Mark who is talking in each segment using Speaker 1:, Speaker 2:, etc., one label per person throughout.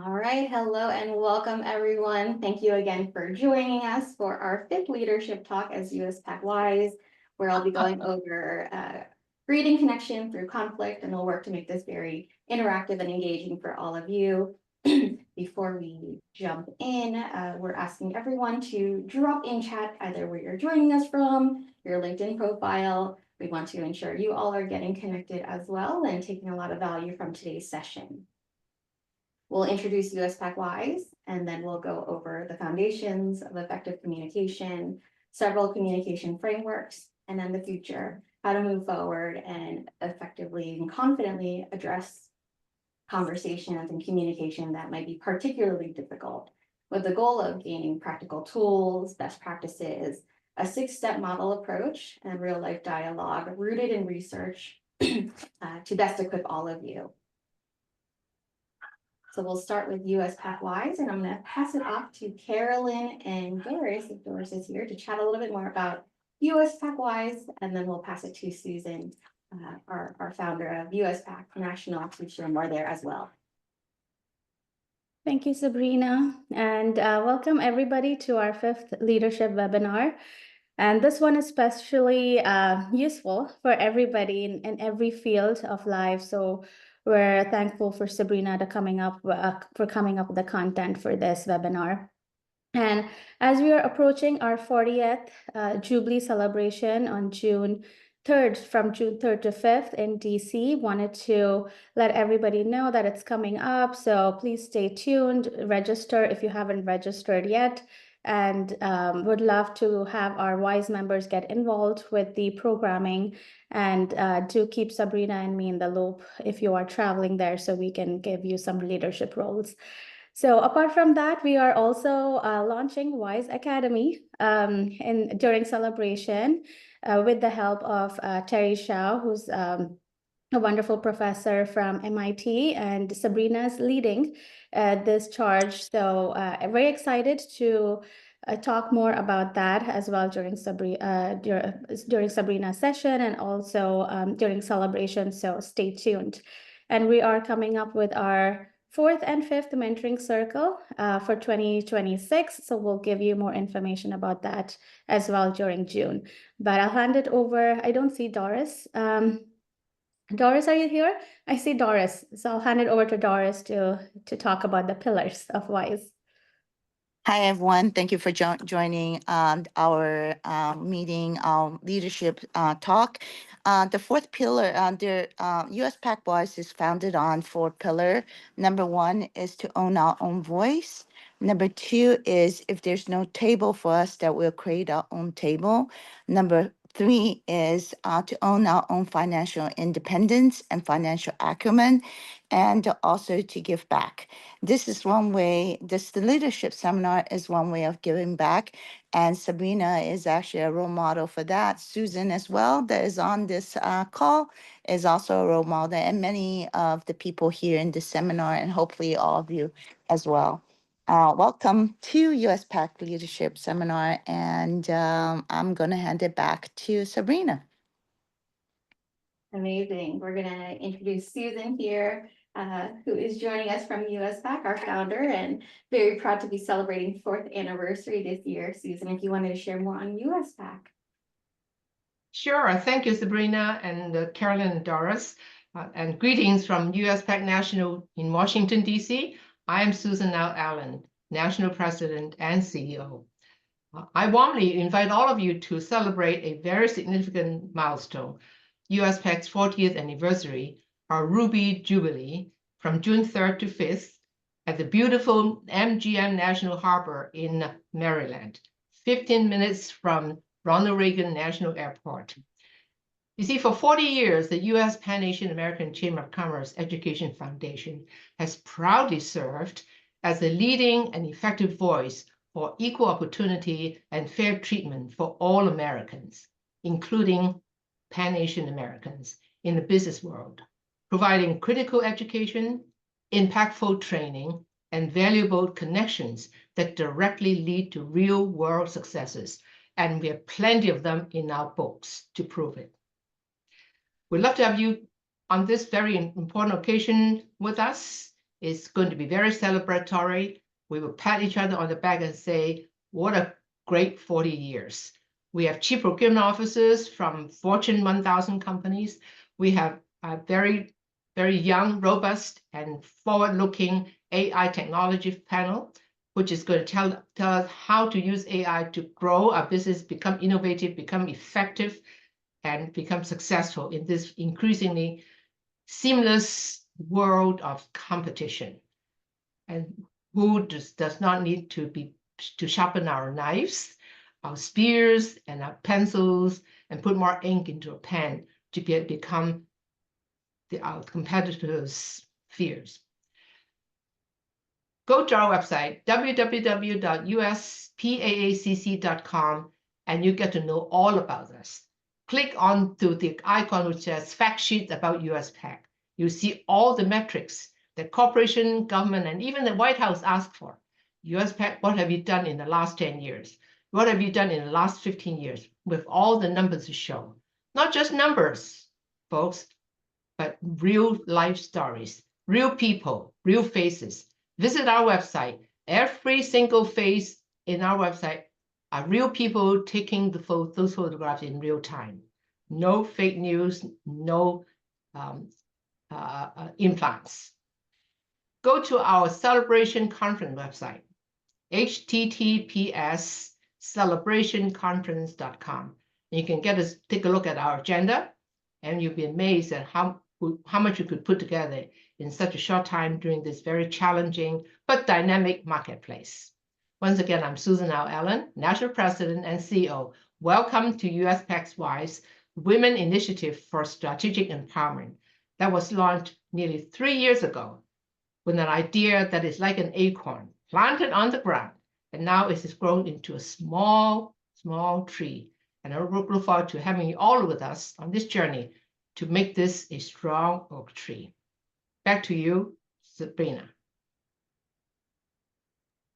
Speaker 1: All right, hello and welcome everyone. Thank you again for joining us for our fifth leadership talk as USPAC Wise, where I'll be going over creating connection through conflict, and we'll work to make this very interactive and engaging for all of you. Before we jump in, we're asking everyone to drop in chat either where you're joining us from, your LinkedIn profile. We want to ensure you all are getting connected as well and taking a lot of value from today's session. We'll introduce USPAC Wise, and then we'll go over the foundations of effective communication, several communication frameworks, and then the future, how to move forward and effectively and confidently address conversations and communication that might be particularly difficult, with the goal of gaining practical tools, best practices, a 6-step model approach, and real-life dialogue rooted in research to best equip all of you. So we'll start with USPAC Wise, and I'm going to pass it off to Carolyn and Doris, if Doris is here, to chat a little bit more about USPAC Wise, and then we'll pass it to Susan, our founder of USPAC National, to share more there as well.
Speaker 2: Thank you, Sabrina, and welcome everybody to our fifth leadership webinar. And this one is especially useful for everybody in every field of life. So we're thankful for Sabrina for coming up with the content for this webinar. And as we are approaching our 40th Jubilee celebration on June 3rd, from June 3rd to 5th in DC, wanted to let everybody know that it's coming up. So please stay tuned, register if you haven't registered yet, and would love to have our WISE members get involved with the programming, and do keep Sabrina and me in the loop if you are traveling there, so we can give you some leadership roles. So apart from that, we are also launching WISE Academy during celebration with the help of Terry Shao, who's a wonderful professor from MIT, and Sabrina's leading this charge. So I'm very excited to talk more about that as well during Sabrina's session, and also during celebration. So stay tuned. And we are coming up with our 4th and 5th mentoring circle for 2026. So we'll give you more information about that as well during June. But I'll hand it over. I don't see Doris. Doris, are you here? I see Doris. So I'll hand it over to Doris to talk about the pillars of WISE.
Speaker 3: Hi, everyone. Thank you for joining our meeting, our leadership talk. The fourth pillar, the USPAC Wise is founded on 4 pillars. Number 1 is to own our own voice. Number 2 is if there's no table for us, that we'll create our own table. Number 3 is to own our own financial independence and financial acumen, and also to give back. This is one way, the leadership seminar is one way of giving back. And Sabrina is actually a role model for that. Susan as well, that is on this call, is also a role model, and many of the people here in this seminar, and hopefully all of you as well. Welcome to USPAC Leadership Seminar, and I'm going to hand it back to Sabrina.
Speaker 1: Amazing. We're going to introduce Susan here, who is joining us from USPAC, our founder, and very proud to be celebrating 4th anniversary this year. Susan, if you wanted to share more on USPAC.
Speaker 4: Sure. Thank you, Sabrina and Carolyn and Doris. And greetings from USPAC National in Washington, D.C. I am Susan L. Allen, National President and CEO. I warmly invite all of you to celebrate a very significant milestone, USPAC's 40th anniversary, our Ruby Jubilee, from June 3rd to 5th at the beautiful MGM National Harbor in Maryland, 15 minutes from Ronald Reagan National Airport. You see, for 40 years, the U.S. Pan Asian American Chamber of Commerce Education Foundation has proudly served as the leading and effective voice for equal opportunity and fair treatment for all Americans, including Pan Asian Americans in the business world, providing critical education, impactful training, and valuable connections that directly lead to real-world successes. And we have plenty of them in our books to prove it. We'd love to have you on this very important occasion with us. It's going to be very celebratory. We will pat each other on the back and say, what a great 40 years. We have chief procurement officers from Fortune 1000 companies. We have a very, very young, robust, and forward-looking AI technology panel, which is going to tell us how to use AI to grow our business, become innovative, become effective, and become successful in this increasingly seamless world of competition. And who does not need to sharpen our knives, our spears, and our pencils, and put more ink into a pen to become our competitors' fears. Go to our website, www.uspAACC.com, and you get to know all about us. Click on to the icon which says fact sheet about USPAC. You see all the metrics that corporation, government, and even the White House ask for. USPAC, what have you done in the last 10 years? What have you done in the last 15 years? With all the numbers to show. Not just numbers, folks, but real life stories, real people, real faces. Visit our website. Every single face in our website are real people taking those photographs in real time. No fake news, no implants. Go to our celebration conference website, https://celebrationconference.com. You can take a look at our agenda, and you'll be amazed at how much you could put together in such a short time during this very challenging but dynamic marketplace. Once again, I'm Susan L. Allen, National President and CEO. Welcome to USPAC-WISE Women Initiative for Strategic Empowerment that was launched nearly 3 years ago with an idea that is like an acorn planted on the ground, and now it has grown into a small tree. And I look forward to having you all with us on this journey to make this a strong oak tree. Back to you, Sabrina.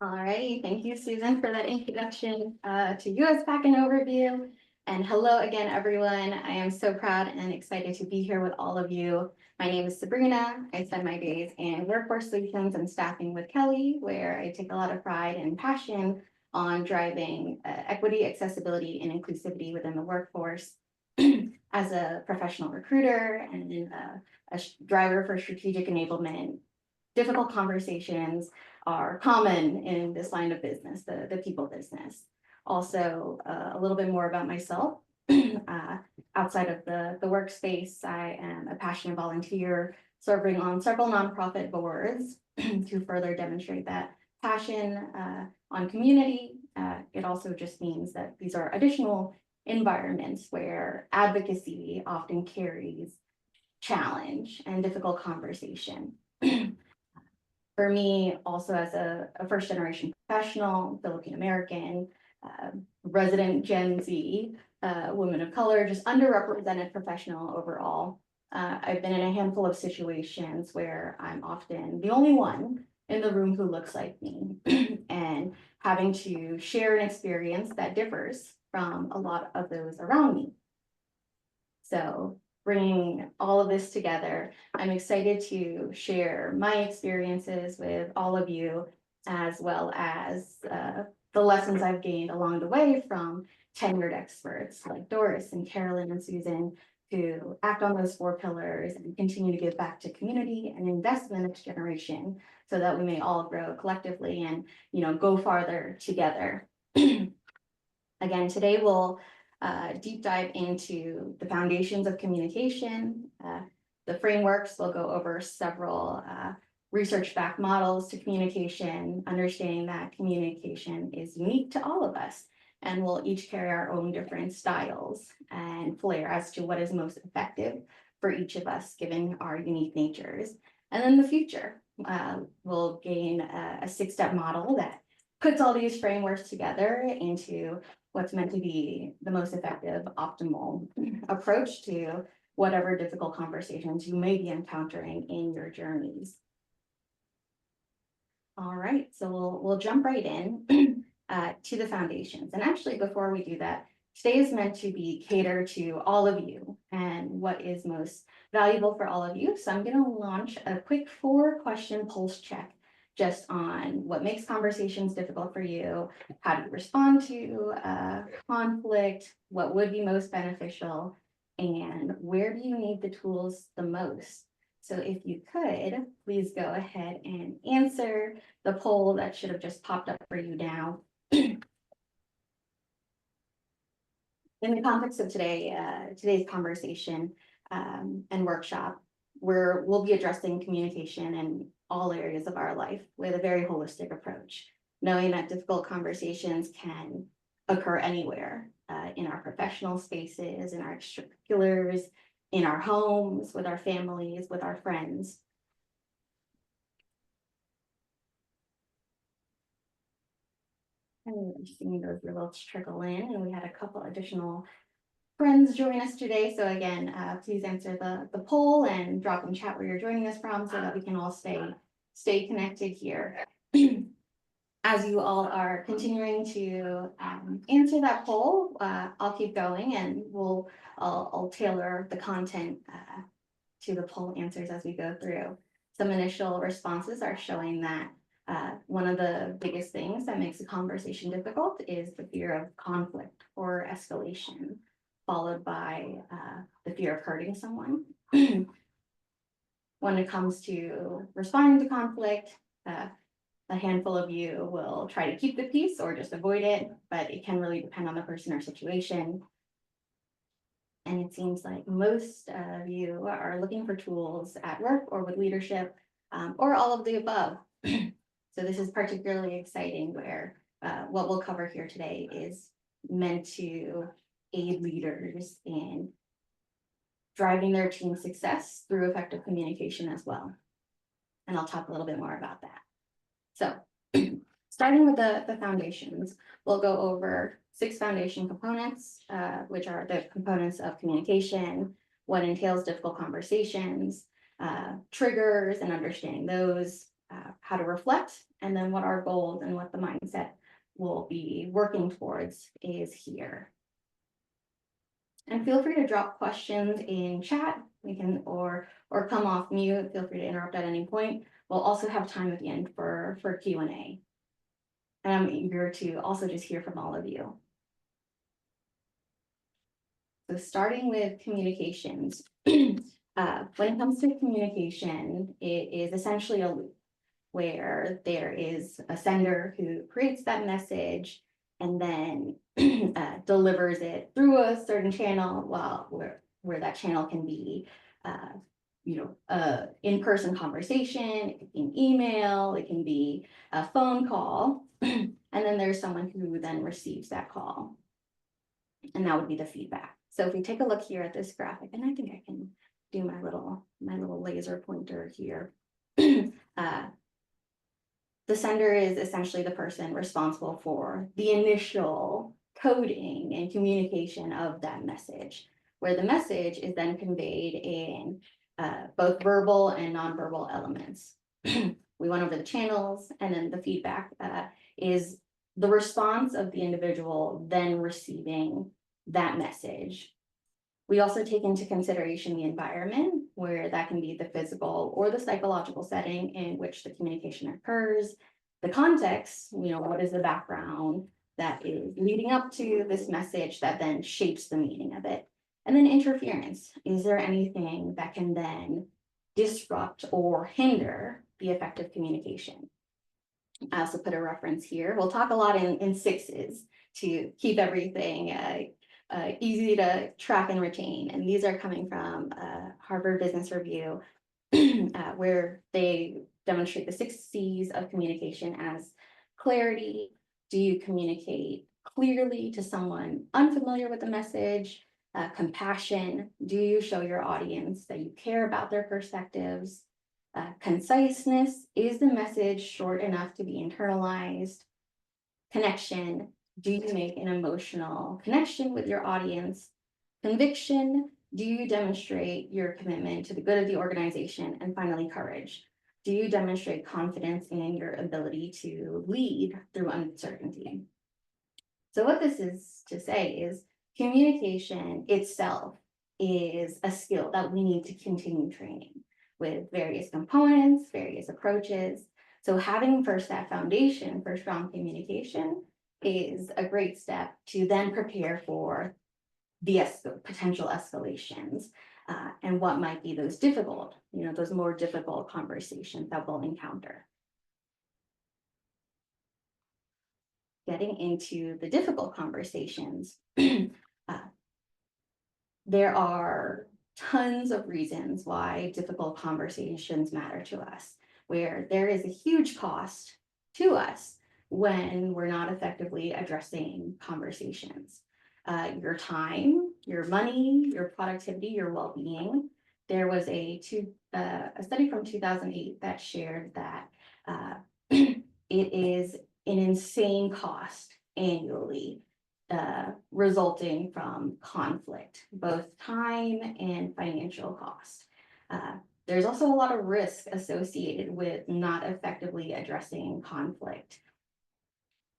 Speaker 1: All right, thank you, Susan, for that introduction to USPAC and overview. And hello again, everyone. I am so proud and excited to be here with all of you. My name is Sabrina. I spend my days in workforce solutions and staffing with Kelly, where I take a lot of pride and passion on driving equity, accessibility, and inclusivity within the workforce. As a professional recruiter and a driver for strategic enablement, difficult conversations are common in this line of business, the people business. Also, a little bit more about myself. Outside of the workspace, I am a passionate volunteer serving on several nonprofit boards to further demonstrate that passion on community. It also just means that these are additional environments where advocacy often carries challenge and difficult conversation. For me, also as a first generation professional, Filipino American, resident Gen Z, woman of color, just underrepresented professional overall. I've been in a handful of situations where I'm often the only one in the room who looks like me and having to share an experience that differs from a lot of those around me. So bringing all of this together, I'm excited to share my experiences with all of you, as well as the lessons I've gained along the way from tenured experts like Doris and Carolyn and Susan, to act on those 4 pillars and continue to give back to community and invest in the next generation so that we may all grow collectively and, go farther together. Again, today we'll deep dive into the foundations of communication. The frameworks will go over several research-backed models to communication, understanding that communication is unique to all of us, and we'll each carry our own different styles and flair as to what is most effective for each of us, given our unique natures. And then the future, we'll gain a 6-step model that puts all these frameworks together into what's meant to be the most effective, optimal approach to whatever difficult conversations you may be encountering in your journeys. All right, so we'll jump right in to the foundations. And actually, before we do that, today is meant to be catered to all of you and what is most valuable for all of you. So I'm going to launch a quick 4-question pulse check just on what makes conversations difficult for you, how do you respond to conflict, what would be most beneficial, and where do you need the tools the most? So if you could, please go ahead and answer the poll that should have just popped up for you now. In the context of today's conversation and workshop, we'll be addressing communication in all areas of our life with a very holistic approach, knowing that difficult conversations can occur anywhere in our professional spaces, in our extracurriculars, in our homes, with our families, with our friends. And we're seeing those results trickle in, and we had a couple additional friends join us today. So again, please answer the poll and drop in chat where you're joining us from so that we can all stay connected here. As you all are continuing to answer that poll, I'll keep going and I'll tailor the content to the poll answers as we go through. Some initial responses are showing that one of the biggest things that makes a conversation difficult is the fear of conflict or escalation, followed by the fear of hurting someone. When it comes to responding to conflict, a handful of you will try to keep the peace or just avoid it, but it can really depend on the person or situation. And it seems like most of you are looking for tools at work or with leadership, or all of the above. So this is particularly exciting where what we'll cover here today is meant to aid leaders in driving their team success through effective communication as well. And I'll talk a little bit more about that. So starting with the foundations, we'll go over 6 foundation components, which are the components of communication, what entails difficult conversations, triggers and understanding those, how to reflect, and then what our goals and what the mindset will be working towards is here. And feel free to drop questions in chat. We can or come off mute. Feel free to interrupt at any point. We'll also have time at the end for Q&A. And I'm eager to also just hear from all of you. So starting with communications, when it comes to communication, it is essentially a loop where there is a sender who creates that message and then delivers it through a certain channel, where that channel can be in-person conversation, it can be an email, it can be a phone call, and then there's someone who then receives that call, and that would be the feedback. So if we take a look here at this graphic, and I think I can do my little laser pointer here. The sender is essentially the person responsible for the initial coding and communication of that message, where the message is then conveyed in both verbal and nonverbal elements. We went over the channels, and then the feedback is the response of the individual then receiving that message. We also take into consideration the environment, where that can be the physical or the psychological setting in which the communication occurs, the context, what is the background that is leading up to this message that then shapes the meaning of it. And then interference. Is there anything that can then disrupt or hinder the effective communication? I also put a reference here. We'll talk a lot in 6s to keep everything easy to track and retain. And these are coming from Harvard Business Review, where they demonstrate the 6 C's of communication as clarity. Do you communicate clearly to someone unfamiliar with the message? Compassion. Do you show your audience that you care about their perspectives? Conciseness. Is the message short enough to be internalized? Connection. Do you make an emotional connection with your audience? Conviction. Do you demonstrate your commitment to the good of the organization? And finally, courage. Do you demonstrate confidence in your ability to lead through uncertainty? So what this is to say is communication itself is a skill that we need to continue training with various components, various approaches. So having first that foundation for strong communication is a great step to then prepare for the potential escalations and what might be those difficult, those more difficult conversations that we'll encounter. Getting into the difficult conversations, there are tons of reasons why difficult conversations matter to us, where there is a huge cost to us when we're not effectively addressing conversations. Your time, your money, your productivity, your well-being. There was a study from 2008 that shared that it is an insane cost annually resulting from conflict, both time and financial cost. There's also a lot of risk associated with not effectively addressing conflict.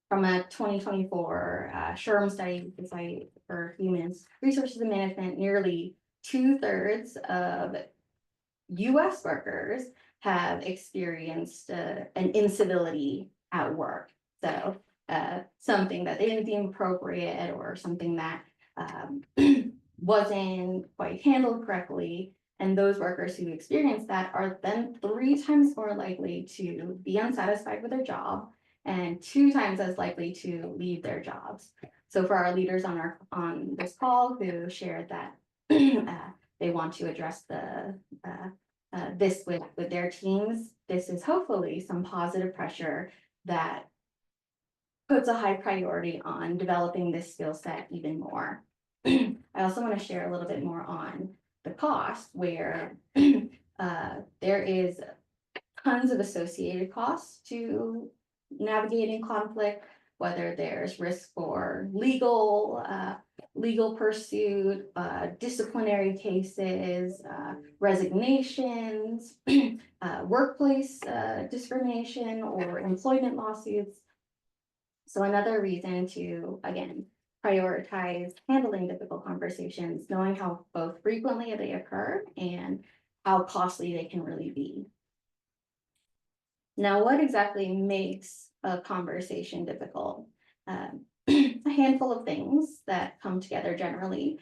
Speaker 1: From a 2024 SHRM study, Society for Human Resources and Management, nearly 2/3 of US workers have experienced an incivility at work. So something that they didn't deem appropriate or something that wasn't quite handled correctly. And those workers who experience that are then 3 times more likely to be unsatisfied with their job and 2 times as likely to leave their jobs. So for our leaders on this call who shared that they want to address this with their teams, this is hopefully some positive pressure that puts a high priority on developing this skill set even more. I also want to share a little bit more on the cost, where there is tons of associated costs to navigating conflict, whether there's risk for legal pursuit, disciplinary cases, resignations, workplace discrimination, or employment lawsuits. So another reason to, again, prioritize handling difficult conversations, knowing how both frequently they occur and how costly they can really be. Now, what exactly makes a conversation difficult? A handful of things that come together generally,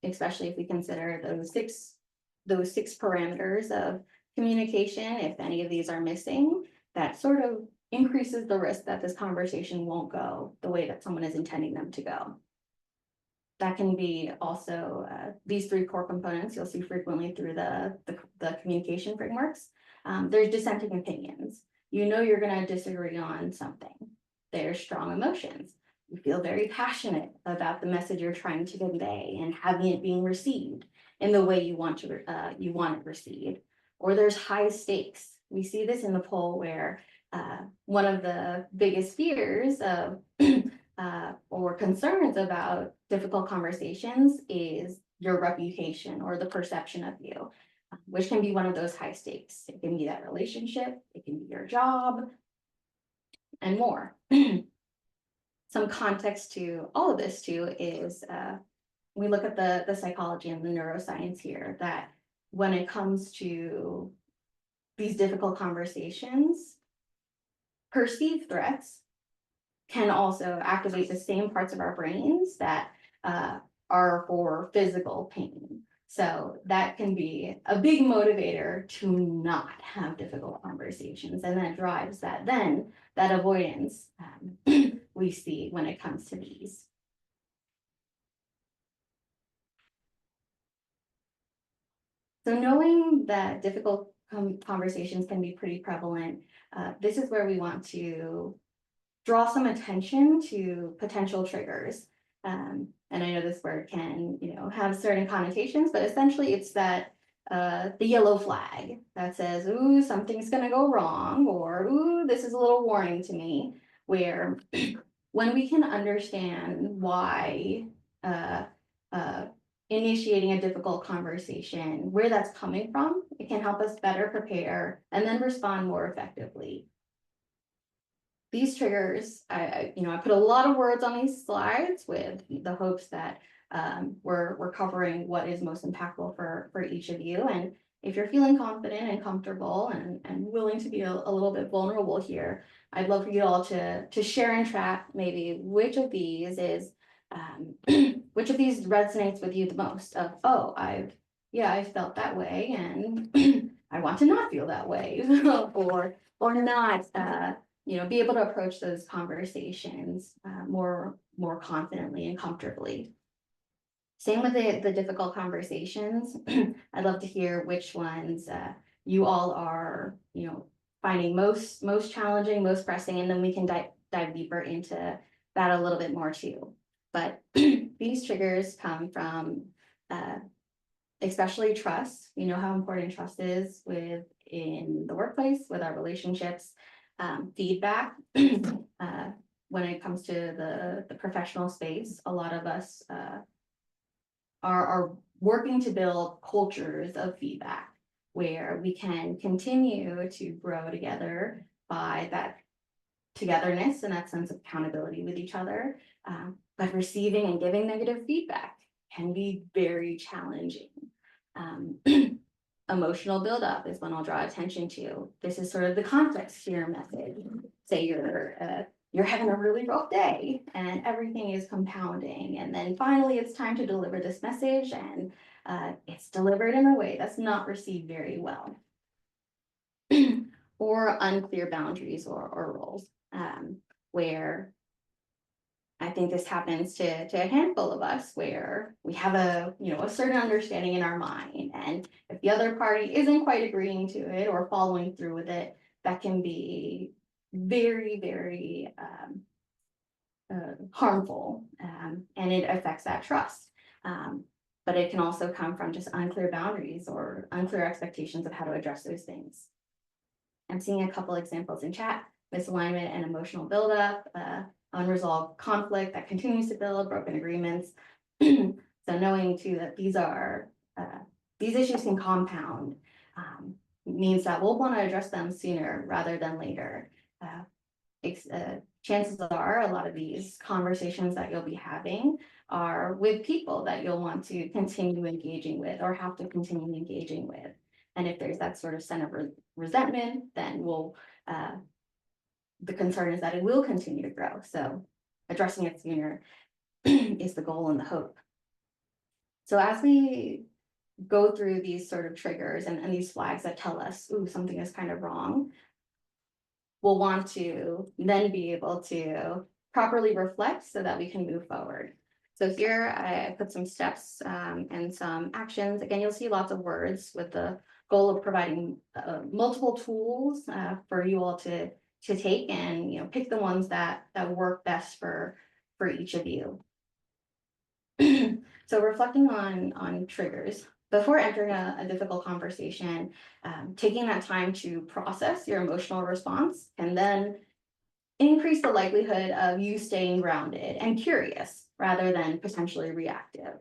Speaker 1: especially if we consider those six parameters of communication. If any of these are missing, that sort of increases the risk that this conversation won't go the way that someone is intending them to go. That can be also these 3 core components you'll see frequently through the communication frameworks. There's dissenting opinions. You're going to disagree on something. There's strong emotions. You feel very passionate about the message you're trying to convey and having it being received in the way you want it received. Or there's high stakes. We see this in the poll where one of the biggest fears of or concerns about difficult conversations is your reputation or the perception of you, which can be one of those high stakes. It can be that relationship, it can be your job, and more. Some context to all of this too is we look at the psychology and the neuroscience here, that when it comes to these difficult conversations, perceived threats can also activate the same parts of our brains that are for physical pain. So that can be a big motivator to not have difficult conversations, and that drives that avoidance we see when it comes to these. So knowing that difficult conversations can be pretty prevalent, this is where we want to draw some attention to potential triggers. And I know this word can, have certain connotations, but essentially it's that the yellow flag that says, ooh, something's gonna go wrong, or ooh, this is a little warning to me, where when we can understand why initiating a difficult conversation, where that's coming from, it can help us better prepare and then respond more effectively. these triggers, I put a lot of words on these slides with the hopes that we're covering what is most impactful for each of you. And if you're feeling confident and comfortable and willing to be a little bit vulnerable here, I'd love for you all to share in chat maybe which of these is which of these resonates with you the most of, oh, I felt that way and I want to not feel that way or not be able to approach those conversations more confidently and comfortably. Same with the difficult conversations. I'd love to hear which ones you all are, finding most challenging, most pressing, and then we can dive deeper into that a little bit more too. But these triggers come from especially trust. You know how important trust is in the workplace, with our relationships, feedback. When it comes to the professional space, a lot of us are working to build cultures of feedback where we can continue to grow together by that togetherness and that sense of accountability with each other. But receiving and giving negative feedback can be very challenging. Emotional buildup is when I'll draw attention to. This is sort of the context to your message. Say you're having a really rough day and everything is compounding, and then finally it's time to deliver this message, and it's delivered in a way that's not received very well. Or unclear boundaries or roles, where I think this happens to a handful of us, where we have a certain understanding in our mind, and if the other party isn't quite agreeing to it or following through with it, that can be very, very harmful, and it affects that trust. But it can also come from just unclear boundaries or unclear expectations of how to address those things. I'm seeing a couple examples in chat: misalignment and emotional buildup, unresolved conflict that continues to build, broken agreements. So knowing too that these issues can compound means that we'll want to address them sooner rather than later. Chances are a lot of these conversations that you'll be having are with people that you'll want to continue engaging with or have to continue engaging with. And if there's that sort of sense of resentment, then the concern is that it will continue to grow. So addressing it sooner is the goal and the hope. So as we go through these sort of triggers and these flags that tell us, ooh, something is kind of wrong, we'll want to then be able to properly reflect so that we can move forward. So here I put some steps and some actions. Again, you'll see lots of words with the goal of providing multiple tools for you all to take and pick the ones that work best for each of you. So reflecting on triggers. Before entering a difficult conversation, taking that time to process your emotional response can then increase the likelihood of you staying grounded and curious rather than potentially reactive.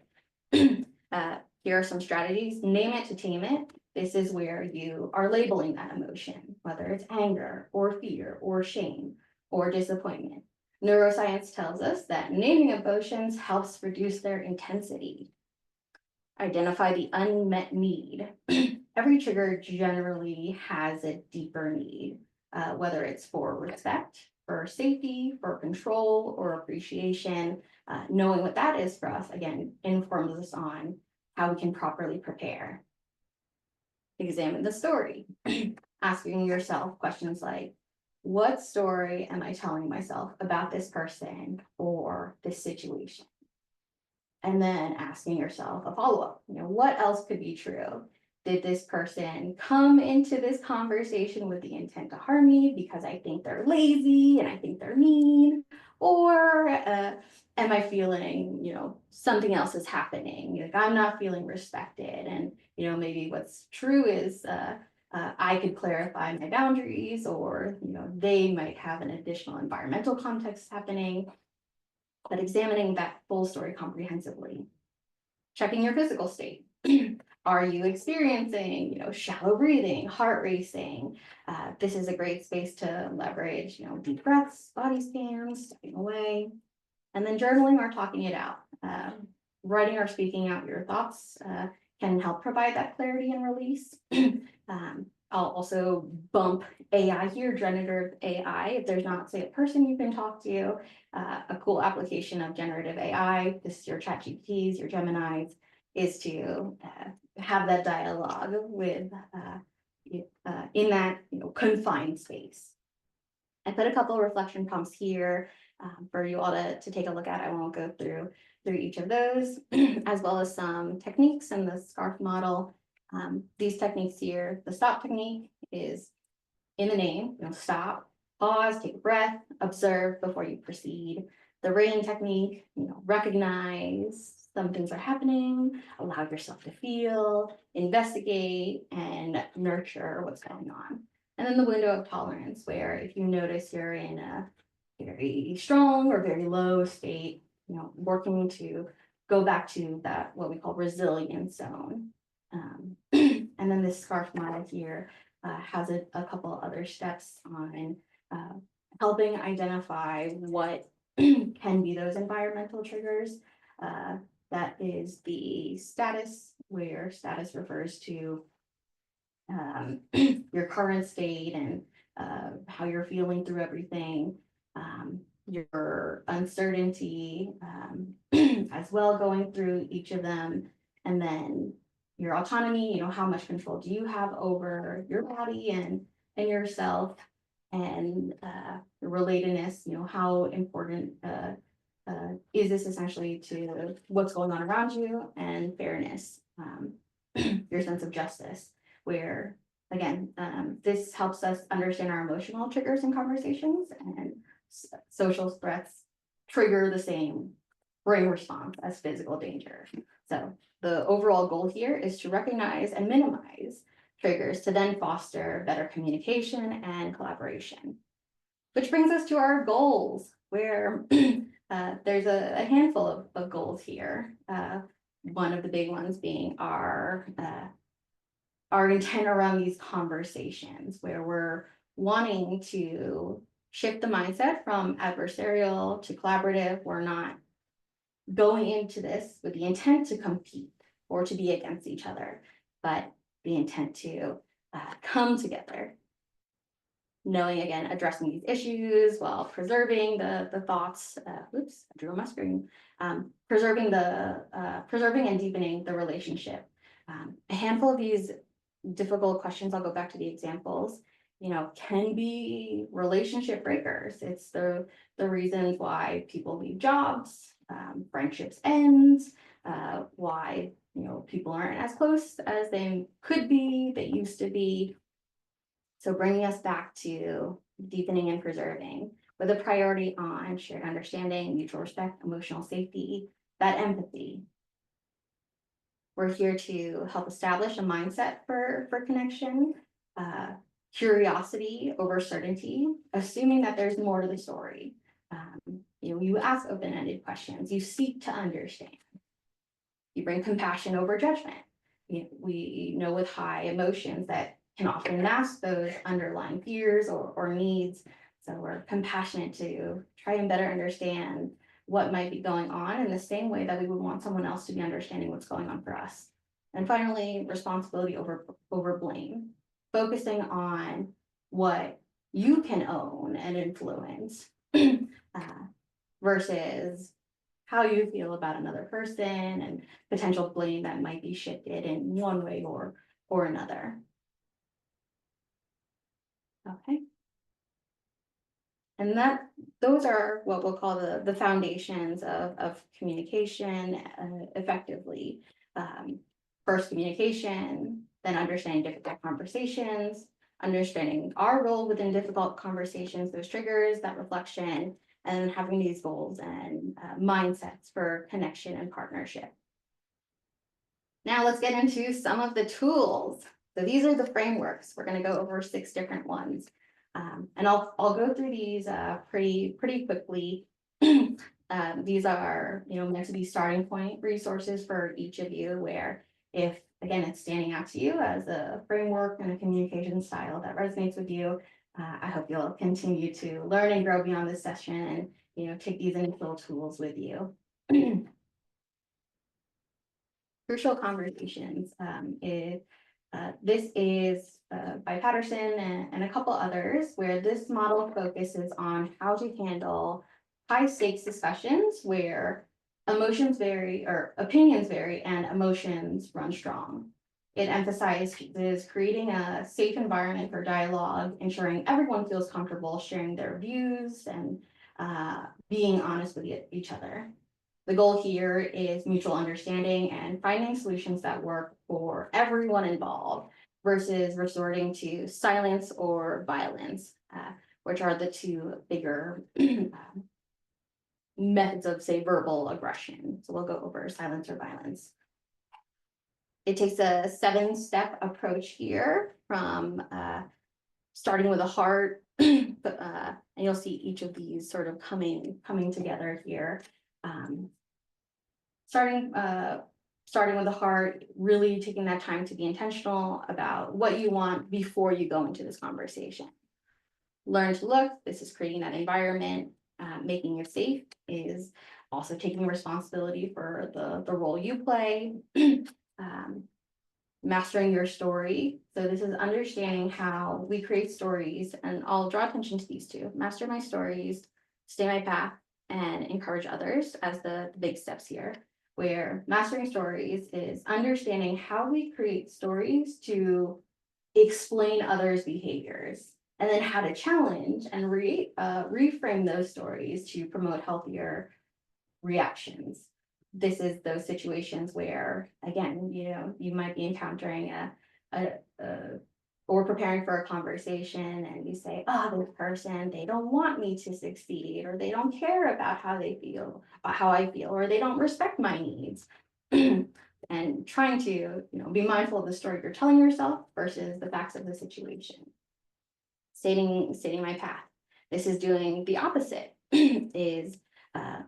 Speaker 1: Here are some strategies. Name it to tame it. This is where you are labeling that emotion, whether it's anger or fear or shame or disappointment. Neuroscience tells us that naming emotions helps reduce their intensity. Identify the unmet need. Every trigger generally has a deeper need, whether it's for respect, for safety, for control, or appreciation. Knowing what that is for us, again, informs us on how we can properly prepare. Examine the story. Asking yourself questions like, what story am I telling myself about this person or this situation? And then asking yourself a follow-up, what else could be true? Did this person come into this conversation with the intent to harm me because I think they're lazy and I think they're mean? Or am I feeling, something else is happening? Like I'm not feeling respected. And, maybe what's true is I could clarify my boundaries, or, they might have an additional environmental context happening. But examining that full story comprehensively. Checking your physical state. Are you experiencing, shallow breathing, heart racing? This is a great space to leverage, deep breaths, body scans, stepping away, and then journaling or talking it out. Writing or speaking out your thoughts can help provide that clarity and release. I'll also bump AI here, generative AI. If there's not, say, a person you can talk to, a cool application of generative AI, this is your ChatGPTs, your Geminis, is to have that dialogue with in that confined space. I put a couple of reflection prompts here for you all to take a look at. I won't go through each of those, as well as some techniques in the SCARF model. These techniques here, the stop technique is in the name, stop, pause, take a breath, observe before you proceed. The RAIN technique, recognize some things are happening, allow yourself to feel, investigate, and nurture what's going on. And then the window of tolerance, where if you notice you're in a very strong or very low state, working to go back to that, what we call resilience zone. And then this SCARF model here has a couple other steps on helping identify what can be those environmental triggers. That is the status, where status refers to your current state and how you're feeling through everything, your uncertainty as well, going through each of them, and then your autonomy, how much control do you have over your body and yourself, and your relatedness, how important is this essentially to what's going on around you, and fairness, your sense of justice, where again, this helps us understand our emotional triggers in conversations, and social threats trigger the same brain response as physical danger. So the overall goal here is to recognize and minimize triggers to then foster better communication and collaboration. Which brings us to our goals, where there's a handful of goals here. One of the big ones being our intent around these conversations, where we're wanting to shift the mindset from adversarial to collaborative. We're not going into this with the intent to compete or to be against each other, but the intent to come together, knowing, again, addressing these issues while preserving the thoughts. Oops, I drew on my screen. Preserving and deepening the relationship. A handful of these difficult questions, I'll go back to the examples, can be relationship breakers. It's the reasons why people leave jobs, friendships end, why people aren't as close as they could be, they used to be. So bringing us back to deepening and preserving, with a priority on shared understanding, mutual respect, emotional safety, that empathy. We're here to help establish a mindset for connection, curiosity over certainty, assuming that there's more to the story. You ask open-ended questions, you seek to understand. You bring compassion over judgment. We know with high emotions that can often mask those underlying fears or needs. So we're compassionate to try and better understand what might be going on in the same way that we would want someone else to be understanding what's going on for us. And finally, responsibility over blame, focusing on what you can own and influence versus how you feel about another person and potential blame that might be shifted in one way or another. Okay. And those are what we'll call the foundations of communication effectively. First, communication, then understanding difficult conversations, understanding our role within difficult conversations, those triggers, that reflection, and having these goals and mindsets for connection and partnership. Now let's get into some of the tools. So these are the frameworks. We're going to go over 6 different ones. And I'll go through these pretty quickly. These are meant to be starting point resources for each of you, where if again, it's standing out to you as a framework and a communication style that resonates with you. I hope you'll continue to learn and grow beyond this session and, take these initial tools with you. Crucial Conversations this is by Patterson and a couple others, where this model focuses on how to handle high stakes discussions where emotions vary or opinions vary and emotions run strong. It emphasizes creating a safe environment for dialogue, ensuring everyone feels comfortable sharing their views and being honest with each other. The goal here is mutual understanding and finding solutions that work for everyone involved versus resorting to silence or violence, which are the two bigger methods of, say, verbal aggression. So we'll go over silence or violence. It takes a 7-step approach here from starting with a heart, and you'll see each of these sort of coming together here. Starting with the heart, really taking that time to be intentional about what you want before you go into this conversation. Learn to look, this is creating that environment. Making it safe is also taking responsibility for the role you play. Mastering your story. So this is understanding how we create stories, and I'll draw attention to these two: master my stories, stay my path, and encourage others as the big steps here. Where mastering stories is understanding how we create stories to explain others' behaviors, and then how to challenge and reframe those stories to promote healthier reactions. This is those situations where, again, you might be encountering or preparing for a conversation, and you say, oh, this person, they don't want me to succeed, or they don't care about how they feel, about how I feel, or they don't respect my needs. And trying to, be mindful of the story you're telling yourself versus the facts of the situation. Stating my path. This is doing the opposite, is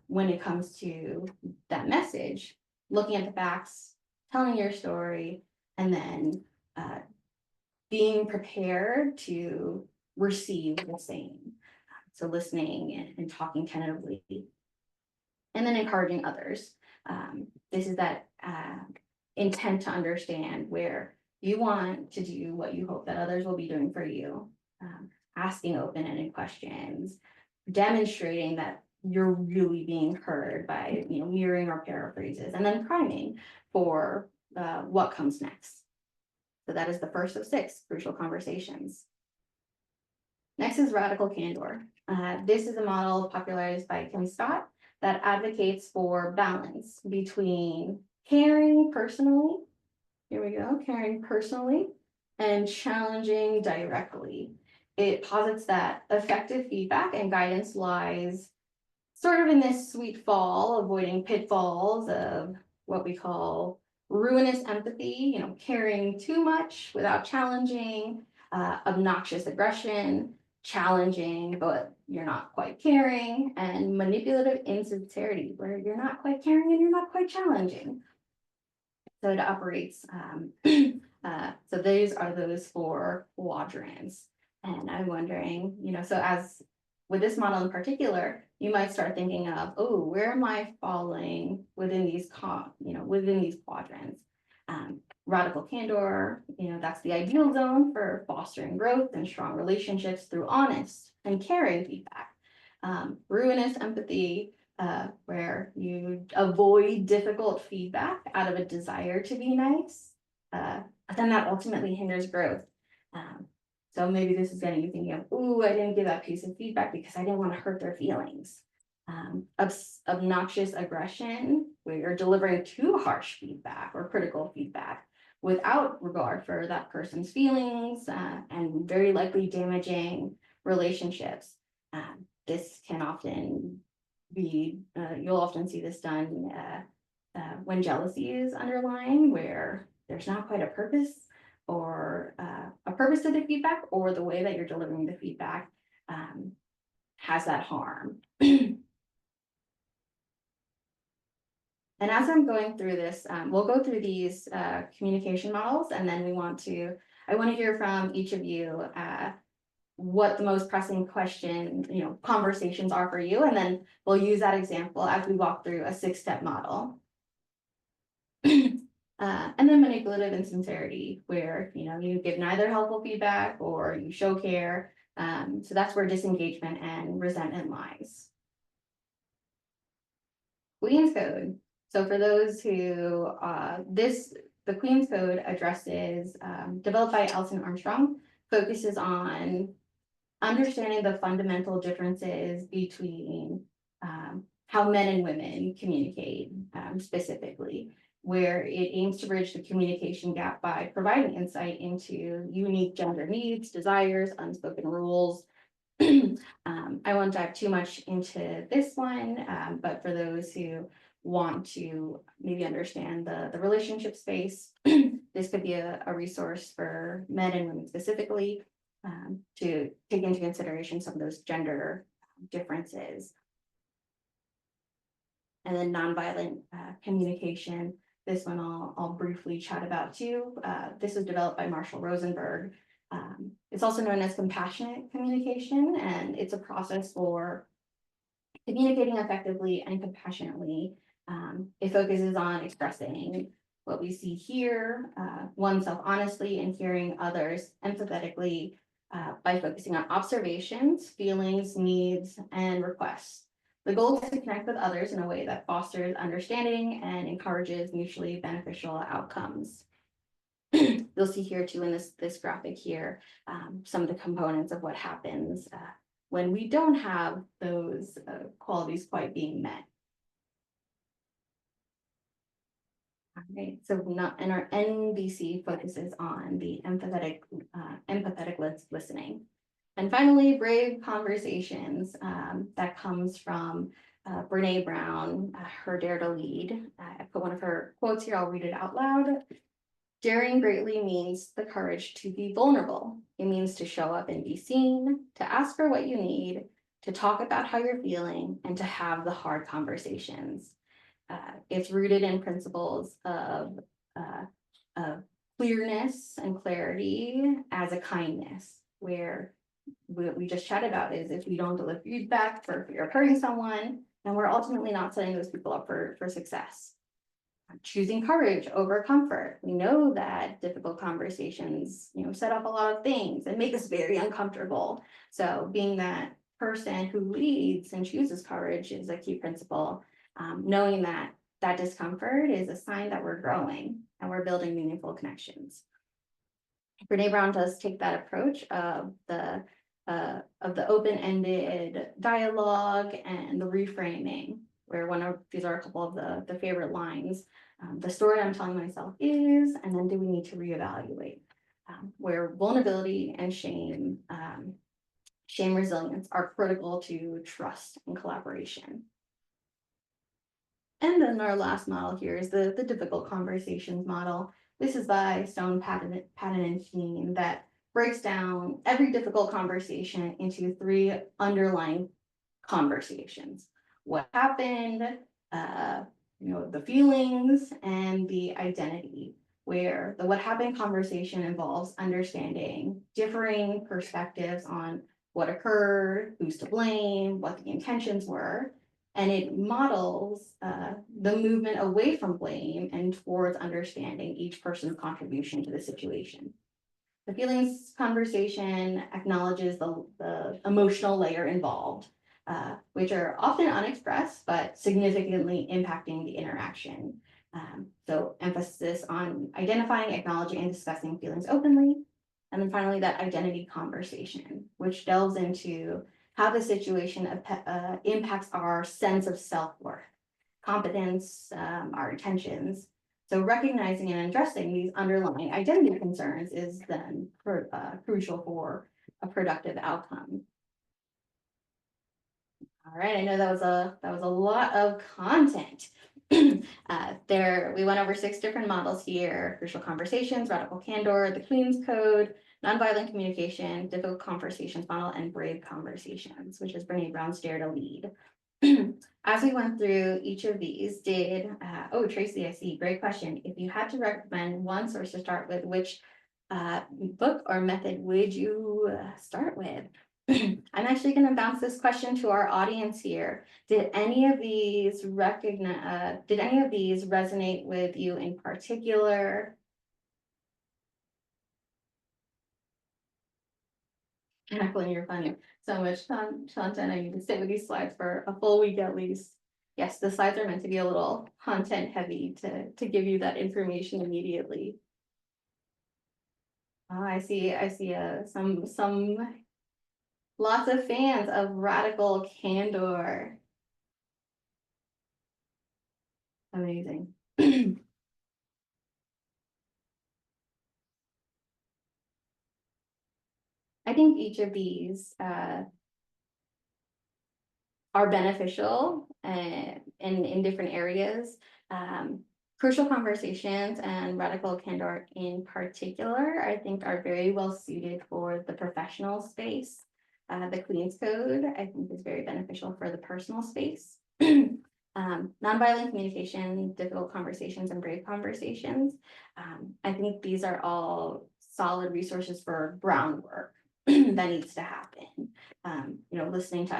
Speaker 1: when it comes to that message, looking at the facts, telling your story, and then being prepared to receive the same. So listening and talking tentatively, and then encouraging others. This is that intent to understand where you want to do what you hope that others will be doing for you. Asking open-ended questions, demonstrating that you're really being heard by, mirroring or paraphrases, and then priming for what comes next. So that is the first of 6 crucial conversations. Next is radical candor. This is a model popularized by Kim Scott that advocates for balance between caring personally, caring personally, and challenging directly. It posits that effective feedback and guidance lies sort of in this sweet fall, avoiding pitfalls of what we call ruinous empathy, caring too much without challenging, obnoxious aggression, challenging, but you're not quite caring, and manipulative insincerity, where you're not quite caring and you're not quite challenging. So it operates, so those are those 4 quadrants. And I'm wondering, so as with this model in particular, you might start thinking of, oh, where am I falling within these quadrants? Radical candor, that's the ideal zone for fostering growth and strong relationships through honest and caring feedback. Ruinous empathy, where you avoid difficult feedback out of a desire to be nice, but then that ultimately hinders growth. So maybe this is getting you thinking of, ooh, I didn't give that piece of feedback because I didn't want to hurt their feelings. Obnoxious aggression, where you're delivering too harsh feedback or critical feedback without regard for that person's feelings, and very likely damaging relationships. This can often be, you'll often see this done when jealousy is underlying, where there's not quite a purpose or a purpose to the feedback, or the way that you're delivering the feedback has that harm. And as I'm going through this, we'll go through these communication models, and then I want to hear from each of you what the most pressing question, conversations are for you, and then we'll use that example as we walk through a 6-step model. And then manipulative insincerity, where you give neither helpful feedback or you show care. So that's where disengagement and resentment lies. Queen's Code. So for those who the Queen's Code addresses, developed by Alison Armstrong, focuses on understanding the fundamental differences between how men and women communicate, specifically, where it aims to bridge the communication gap by providing insight into unique gender needs, desires, unspoken rules. I won't dive too much into this one, but for those who want to maybe understand the relationship space, this could be a resource for men and women specifically, to take into consideration some of those gender differences. And then nonviolent communication. This one I'll briefly chat about too. This was developed by Marshall Rosenberg. It's also known as compassionate communication, and it's a process for communicating effectively and compassionately. It focuses on expressing what we see here, oneself honestly, and hearing others empathetically, by focusing on observations, feelings, needs, and requests. The goal is to connect with others in a way that fosters understanding and encourages mutually beneficial outcomes. You'll see here too in this graphic here, some of the components of what happens when we don't have those qualities quite being met. All right, so and our NVC focuses on the empathetic listening. And finally, brave conversations, that comes from Brene Brown, her Dare to Lead. I put one of her quotes here, I'll read it out loud. Daring greatly means the courage to be vulnerable. It means to show up and be seen, to ask for what you need, to talk about how you're feeling, and to have the hard conversations. It's rooted in principles of clearness and clarity as a kindness, where what we just chatted about is if we don't deliver feedback for fear of hurting someone, then we're ultimately not setting those people up for success. Choosing courage over comfort. We know that difficult conversations, set up a lot of things and make us very uncomfortable. So being that person who leads and chooses courage is a key principle. Knowing that discomfort is a sign that we're growing and we're building meaningful connections. Brene Brown does take that approach of the open-ended dialogue and the reframing, where these are a couple of the favorite lines. The story I'm telling myself is, and then do we need to reevaluate? Where vulnerability and shame resilience are critical to trust and collaboration. And then our last model here is the difficult conversations model. This is by Stone, Patton, and Keene, that breaks down every difficult conversation into 3 underlying conversations. What happened, the feelings, and the identity, where the what happened conversation involves understanding differing perspectives on what occurred, who's to blame, what the intentions were. And it models the movement away from blame and towards understanding each person's contribution to the situation. The feelings conversation acknowledges the emotional layer involved, which are often unexpressed, but significantly impacting the interaction. So emphasis on identifying, acknowledging, and discussing feelings openly. And then finally, that identity conversation, which delves into how the situation impacts our sense of self-worth, competence, our intentions. So recognizing and addressing these underlying identity concerns is then crucial for a productive outcome. All right, I know that was a lot of content. We went over 6 different models here: crucial conversations, radical candor, the Queen's Code, nonviolent communication, difficult conversations model, and brave conversations, which is Brene Brown's Dare to Lead. As we went through each of these, oh, Tracy, I see, great question. If you had to recommend one source to start with, which book or method would you start with? I'm actually going to bounce this question to our audience here. Did any of these resonate with you in particular? Jacqueline, you're funny. So much content. I need to sit with these slides for a full week at least. Yes, the slides are meant to be a little content heavy to give you that information immediately. Oh, I see some lots of fans of radical candor. Amazing. I think each of these are beneficial in different areas. Crucial conversations and radical candor in particular, I think are very well suited for the professional space. The Queen's Code, I think, is very beneficial for the personal space. Nonviolent communication, difficult conversations, and brave conversations. I think these are all solid resources for groundwork that needs to happen. Listening to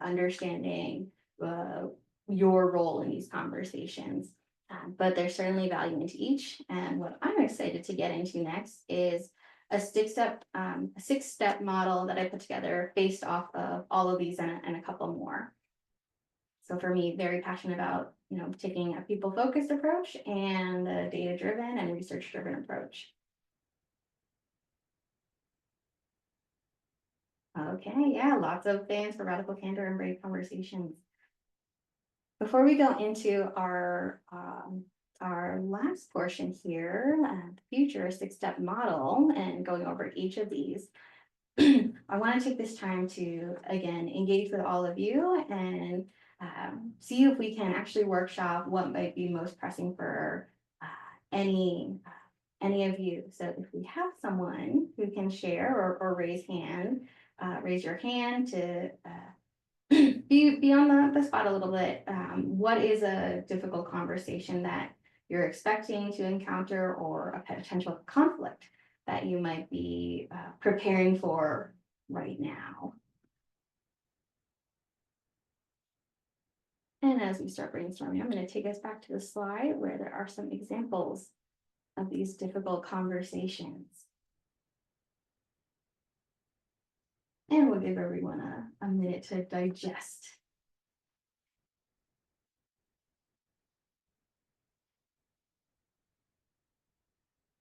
Speaker 1: understanding your role in these conversations. But there's certainly value into each. And what I'm excited to get into next is a six-step model that I put together based off of all of these and a couple more. So for me, very passionate about, taking a people-focused approach and a data-driven and research-driven approach. Okay, yeah, lots of fans for radical candor and brave conversations. Before we go into our last portion here, the future six-step model, and going over each of these, I want to take this time to again engage with all of you and see if we can actually workshop what might be most pressing for any of you. So if we have someone who can share or raise your hand to be on the spot a little bit. What is a difficult conversation that you're expecting to encounter, or a potential conflict that you might be preparing for right now? And as we start brainstorming, I'm going to take us back to the slide where there are some examples of these difficult conversations. And we'll give everyone a minute to digest.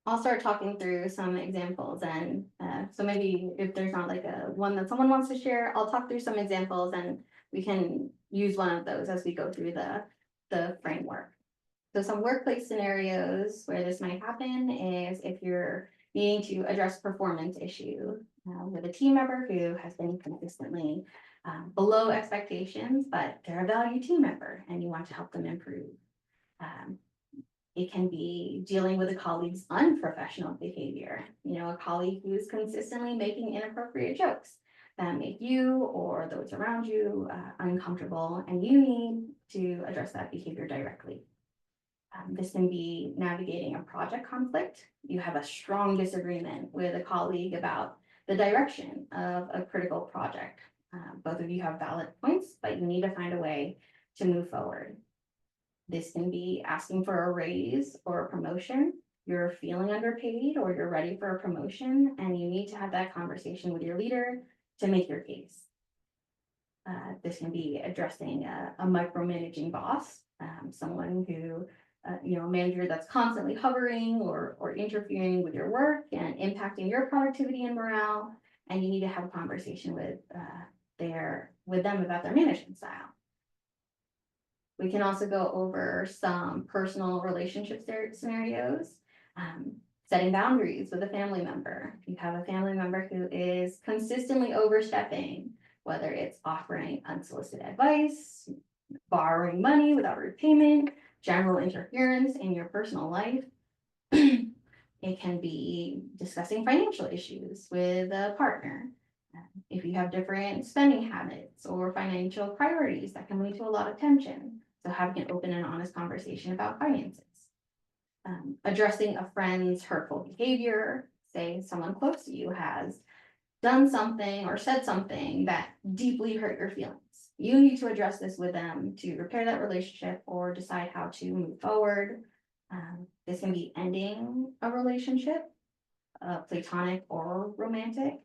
Speaker 1: I'll start talking through some examples, and so maybe if there's not like a one that someone wants to share, I'll talk through some examples and we can use one of those as we go through the framework. So some workplace scenarios where this might happen is if you're needing to address performance issue with a team member who has been consistently below expectations, but they're a valued team member and you want to help them improve. It can be dealing with a colleague's unprofessional behavior, a colleague who's consistently making inappropriate jokes that make you or those around you uncomfortable, and you need to address that behavior directly. This can be navigating a project conflict. You have a strong disagreement with a colleague about the direction of a critical project. Both of you have valid points, but you need to find a way to move forward. This can be asking for a raise or a promotion. You're feeling underpaid or you're ready for a promotion, and you need to have that conversation with your leader to make your case. This can be addressing a micromanaging boss, someone who, a manager that's constantly hovering or interfering with your work and impacting your productivity and morale, and you need to have a conversation with them about their management style. We can also go over some personal relationship scenarios, setting boundaries with a family member. If you have a family member who is consistently overstepping, whether it's offering unsolicited advice, borrowing money without repayment, general interference in your personal life. It can be discussing financial issues with a partner. If Maybe you have different spending habits or financial priorities that can lead to a lot of tension. So having an open and honest conversation about finances. Addressing a friend's hurtful behavior, say someone close to you has done something or said something that deeply hurt your feelings. You need to address this with them to repair that relationship or decide how to move forward. This can be ending a relationship, platonic or romantic.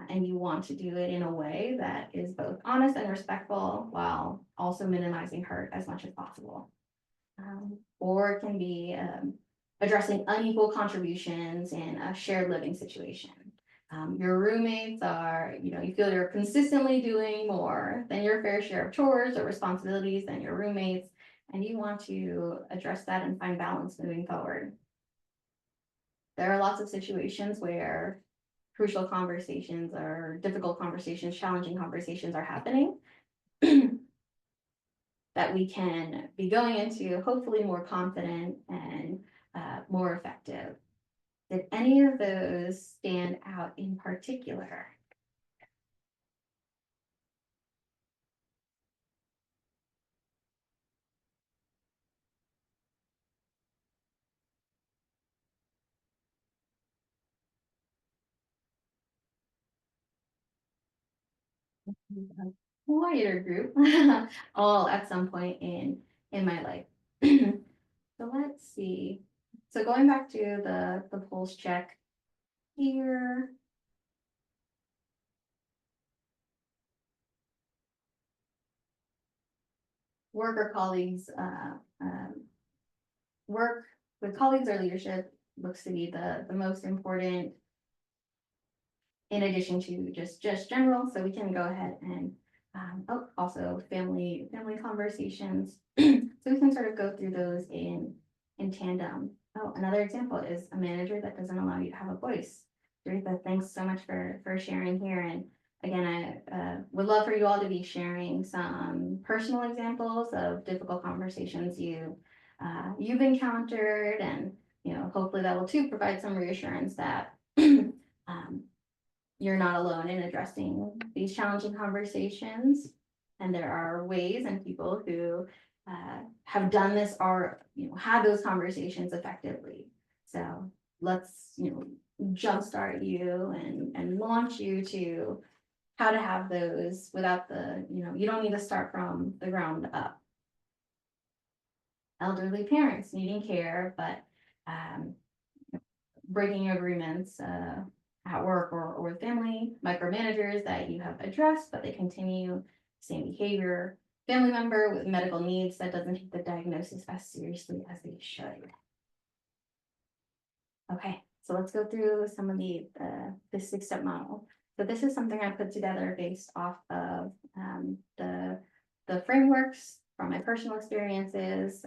Speaker 1: And you want to do it in a way that is both honest and respectful while also minimizing hurt as much as possible. Or it can be addressing unequal contributions in a shared living situation. Your roommates are, you feel you're consistently doing more than your fair share of chores or responsibilities than your roommates, and you want to address that and find balance moving forward. There are lots of situations where crucial conversations or difficult conversations, challenging conversations are happening that we can be going into hopefully more confident and more effective. Did any of those stand out in particular? Wider group, all at some point in my life. So let's see. So going back to the pulse check here. Work or colleagues, work with colleagues or leadership looks to be the most important, in addition to just general. So we can go ahead and also family conversations. So we can sort of go through those in tandem. Oh, another example is a manager that doesn't allow you to have a voice. Teresa, thanks so much for sharing here. And again, I would love for you all to be sharing some personal examples of difficult conversations you've encountered, and hopefully that will too provide some reassurance that you're not alone in addressing these challenging conversations. And there are ways and people who have done this or had those conversations effectively. So let's jumpstart you and launch you to how to have those without the you don't need to start from the ground up. Elderly parents needing care, but breaking agreements at work or with family, micromanagers that you have addressed, but they continue same behavior, family member with medical needs that doesn't take the diagnosis as seriously as they should. Okay, so let's go through some of the 6-step model. So this is something I put together based off of the frameworks from my personal experiences,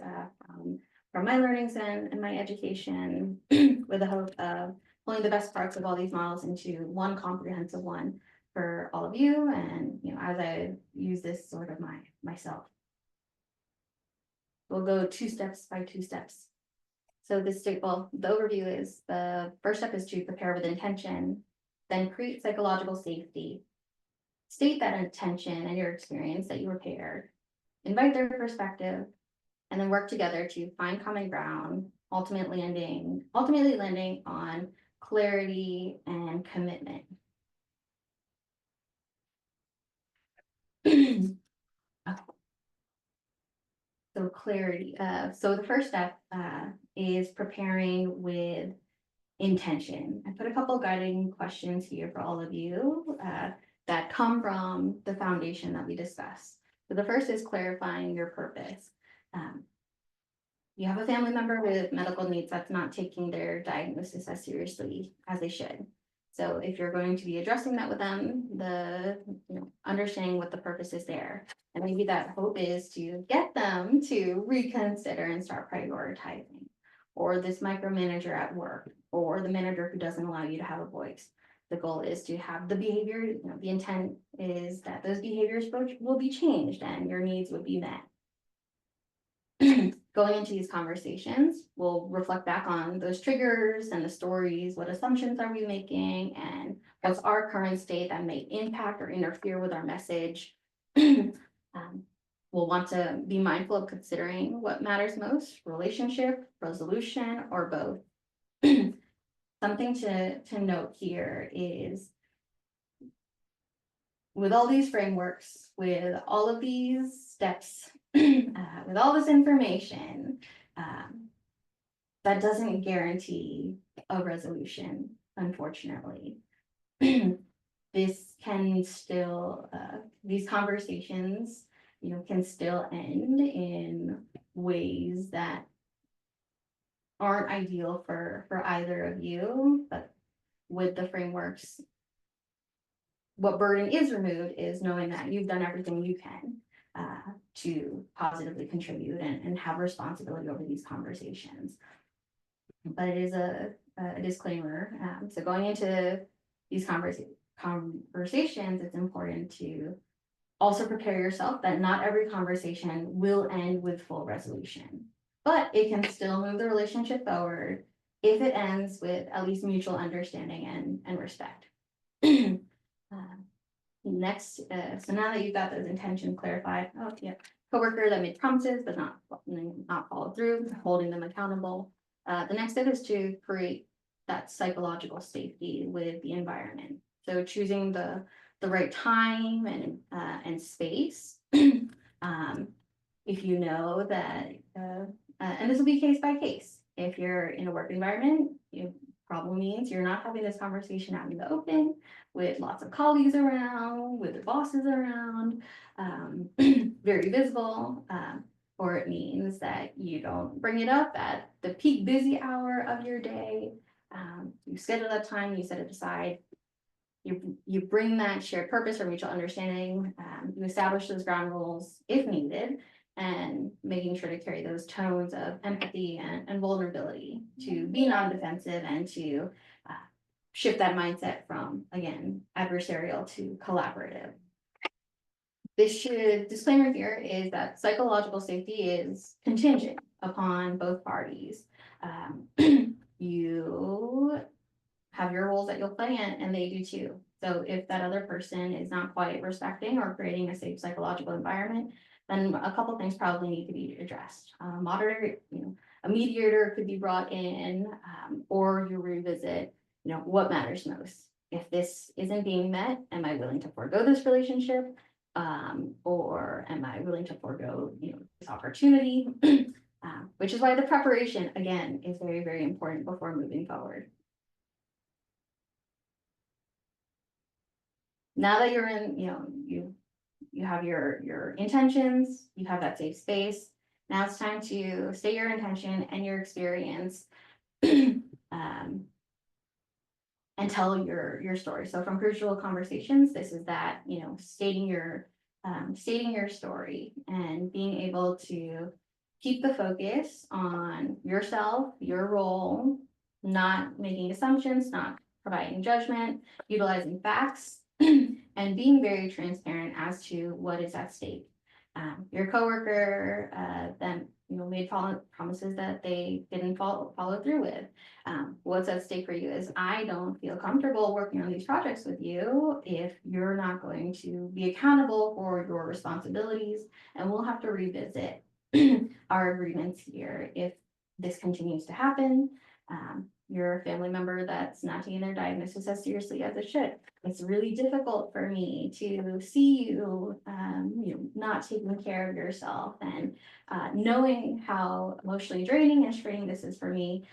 Speaker 1: from my learnings and my education, with the hope of pulling the best parts of all these models into one comprehensive one for all of you. And as I use this sort of myself, we'll go 2 steps by 2 steps. So the overview is the first step is to prepare with intention, then create psychological safety, state that intention and your experience that you prepared, invite their perspective, and then work together to find common ground, ultimately landing on clarity and commitment. So clarity. So the first step is preparing with intention. I put a couple guiding questions here for all of you that come from the foundation that we discussed. So the first is clarifying your purpose. You have a family member with medical needs that's not taking their diagnosis as seriously as they should. So if you're going to be addressing that with them, understanding what the purpose is there. And maybe that hope is to get them to reconsider and start prioritizing. Or this micromanager at work, or the manager who doesn't allow you to have a voice. The goal is to have the behavior, the intent is that those behaviors will be changed and your needs would be met. going into these conversations, we'll reflect back on those triggers and the stories, what assumptions are we making, and what's our current state that may impact or interfere with our message. We'll want to be mindful of considering what matters most, relationship, resolution, or both. Something to note here is with all these frameworks, with all of these steps, with all this information, that doesn't guarantee a resolution, unfortunately. This can still, these conversations, can still end in ways that aren't ideal for either of you, but with the frameworks, what burden is removed is knowing that you've done everything you can to positively contribute and have responsibility over these conversations. But it is a disclaimer. So going into these conversations, it's important to also prepare yourself that not every conversation will end with full resolution, but it can still move the relationship forward if it ends with at least mutual understanding and respect. Next, so now that you've got those intentions clarified, coworker that made promises but not followed through, holding them accountable. The next step is to create that psychological safety with the environment. So choosing the right time and space. If you know that, and this will be case by case. If you're in a work environment, it probably means you're not having this conversation out in the open with lots of colleagues around, with the bosses around, very visible. Or it means that you don't bring it up at the peak busy hour of your day. You schedule that time, you set it aside. You bring that shared purpose or mutual understanding. You establish those ground rules if needed, and making sure to carry those tones of empathy and vulnerability to be non-defensive and to shift that mindset from, again, adversarial to collaborative. Disclaimer here is that psychological safety is contingent upon both parties. You have your roles that you'll play in, and they do too. So if that other person is not quite respecting or creating a safe psychological environment, then a couple things probably need to be addressed. Moderator, a mediator could be brought in, or you revisit, what matters most. If this isn't being met, am I willing to forego this relationship? Or am I willing to forego, this opportunity? Which is why the preparation, again, is very, very important before moving forward. Now that you're in, you have your intentions, you have that safe space. Now it's time to state your intention and your experience, and tell your story. So from Crucial Conversations, this is that, stating your story and being able to keep the focus on yourself, your role, not making assumptions, not providing judgment, utilizing facts, and being very transparent as to what is at stake. Your coworker then made promises that they didn't follow through with. What's at stake for you is I don't feel comfortable working on these projects with you if you're not going to be accountable for your responsibilities, and we'll have to revisit our agreements here if this continues to happen. You're a family member that's not taking their diagnosis as seriously as it should. It's really difficult for me to see you, not taking care of yourself, and knowing how emotionally draining and straining this is for me.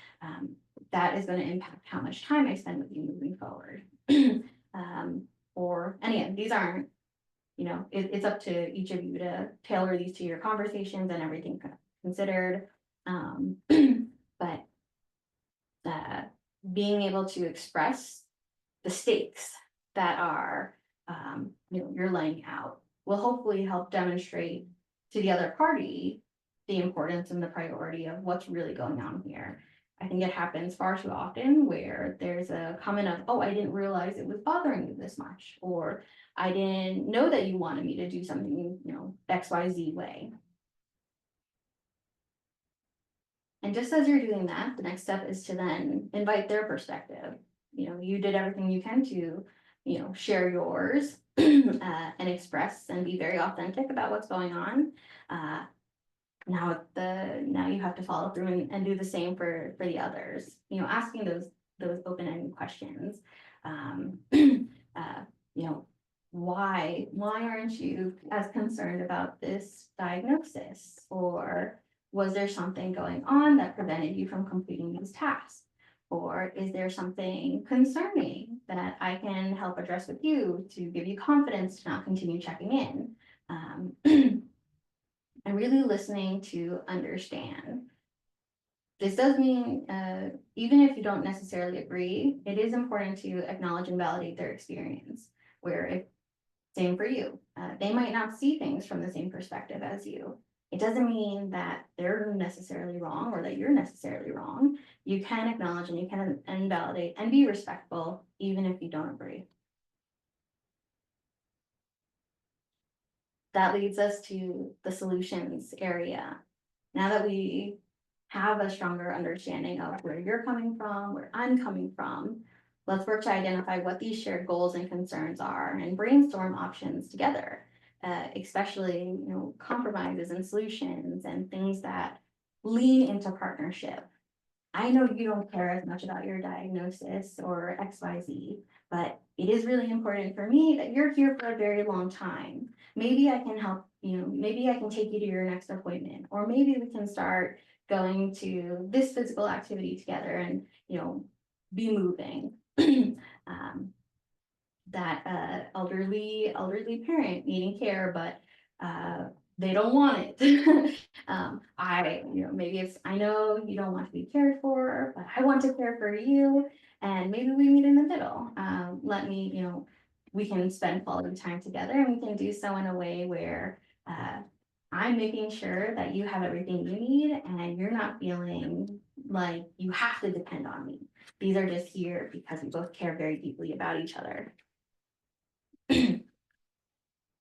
Speaker 1: That is going to impact how much time I spend with you moving forward. And again, these aren't, it's up to each of you to tailor these to your conversations and everything considered. But being able to express the stakes that are, you're laying out will hopefully help demonstrate to the other party the importance and the priority of what's really going on here. I think it happens far too often where there's a comment of, oh, I didn't realize it was bothering you this much, or I didn't know that you wanted me to do something, XYZ way. And just as you're doing that, the next step is to then invite their perspective. You know, you did everything you can to, you know, share yours and express and be very authentic about what's going on. Now you have to follow through and do the same for the others. You know, asking those open-ended questions. You know, why aren't you as concerned about this diagnosis? Or was there something going on that prevented you from completing these tasks? Or is there something concerning that I can help address with you to give you confidence to not continue checking in? And really listening to understand. This does mean, even if you don't necessarily agree, it is important to acknowledge and validate their experience. Where if, same for you, they might not see things from the same perspective as you. It doesn't mean that they're necessarily wrong or that you're necessarily wrong. You can acknowledge and you can invalidate and be respectful, even if you don't agree. That leads us to the solutions area. Now that we have a stronger understanding of where you're coming from, where I'm coming from, let's work to identify what these shared goals and concerns are and brainstorm options together, especially, you know, compromises and solutions and things that lean into partnership. I know you don't care as much about your diagnosis or XYZ, but it is really important for me that you're here for a very long time. Maybe I can help, you know, maybe I can take you to your next appointment, or maybe we can start going to this physical activity together and, you know, be moving. That elderly parent needing care, but they don't want it. You know, maybe it's, I know you don't want to be cared for, but I want to care for you, and maybe we meet in the middle. Let me, you know, we can spend quality time together, and we can do so in a way where I'm making sure that you have everything you need and you're not feeling like you have to depend on me. These are just here because we both care very deeply about each other.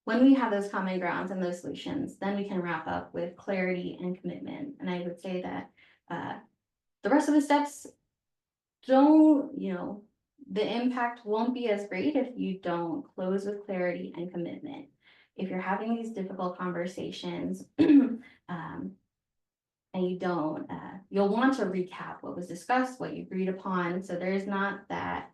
Speaker 1: When we have those common grounds and those solutions, then we can wrap up with clarity and commitment. And I would say that the rest of the steps don't, you know, the impact won't be as great if you don't close with clarity and commitment. If you're having these difficult conversations, and you don't, you'll want to recap what was discussed, what you agreed upon. So there's not that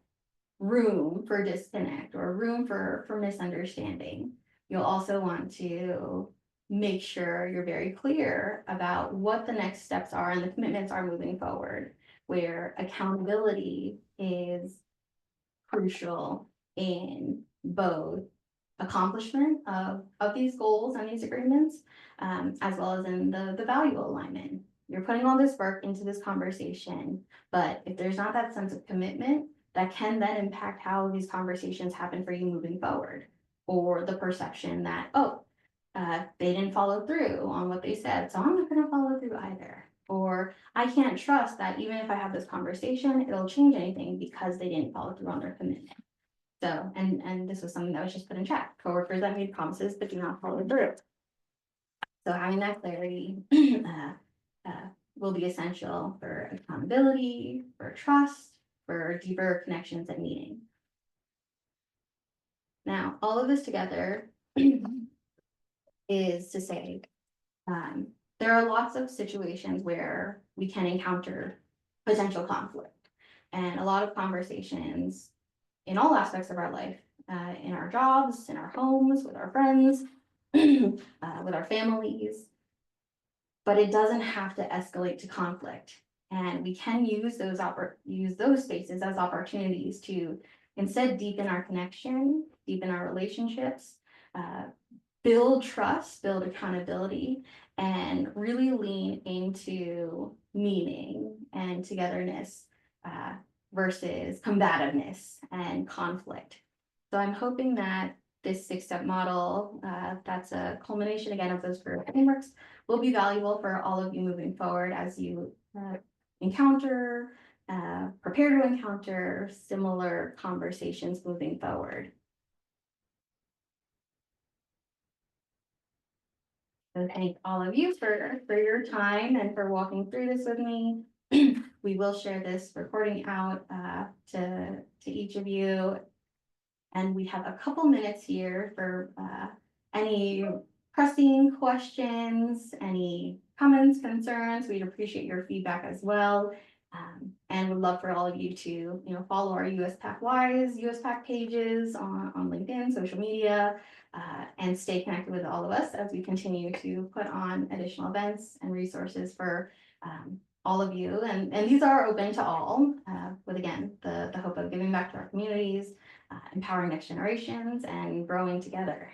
Speaker 1: room for disconnect or room for misunderstanding. You'll also want to make sure you're very clear about what the next steps are and the commitments are moving forward, where accountability is crucial in both accomplishment of these goals and these agreements, as well as in the value alignment. You're putting all this work into this conversation, but if there's not that sense of commitment, that can then impact how these conversations happen for you moving forward, or the perception that, oh, they didn't follow through on what they said, so I'm not going to follow through either. Or I can't trust that even if I have this conversation, it'll change anything because they didn't follow through on their commitment. So, and this was something that was just put in chat. Coworkers that made promises but do not follow through. So having that clarity will be essential for accountability, for trust, for deeper connections and meaning. Now, all of this together is to say, there are lots of situations where we can encounter potential conflict, and a lot of conversations in all aspects of our life, in our jobs, in our homes, with our friends, with our families. But it doesn't have to escalate to conflict. And we can use those spaces as opportunities to instead deepen our connection, deepen our relationships, build trust, build accountability, and really lean into meaning and togetherness, versus combativeness and conflict. So I'm hoping that this 6-step model, that's a culmination again of those frameworks, will be valuable for all of you moving forward as you prepare to encounter similar conversations moving forward. So thank all of you for your time and for walking through this with me. We will share this recording out to each of you. And we have a couple minutes here for any pressing questions, any comments, concerns. We'd appreciate your feedback as well. And would love for all of you to, follow our USPAC Wise, USPAC pages on LinkedIn, social media, and stay connected with all of us as we continue to put on additional events and resources for all of you. And these are open to all, with again, the hope of giving back to our communities, empowering next generations, and growing together.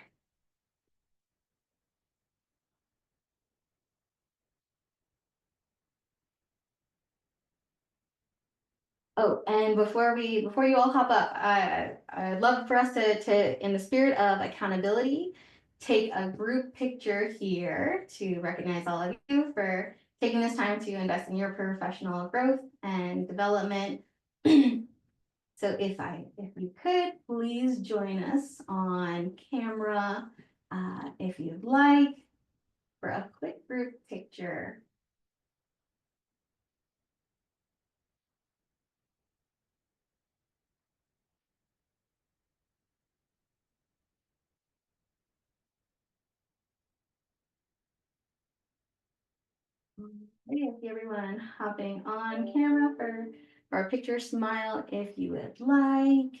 Speaker 1: Oh, and before you all hop up, I'd love for us to, in the spirit of accountability, take a group picture here to recognize all of you for taking this time to invest in your professional growth and development. So if you could, please join us on camera, if you'd like, for a quick group picture. I see everyone hopping on camera for a picture. Smile if you would like.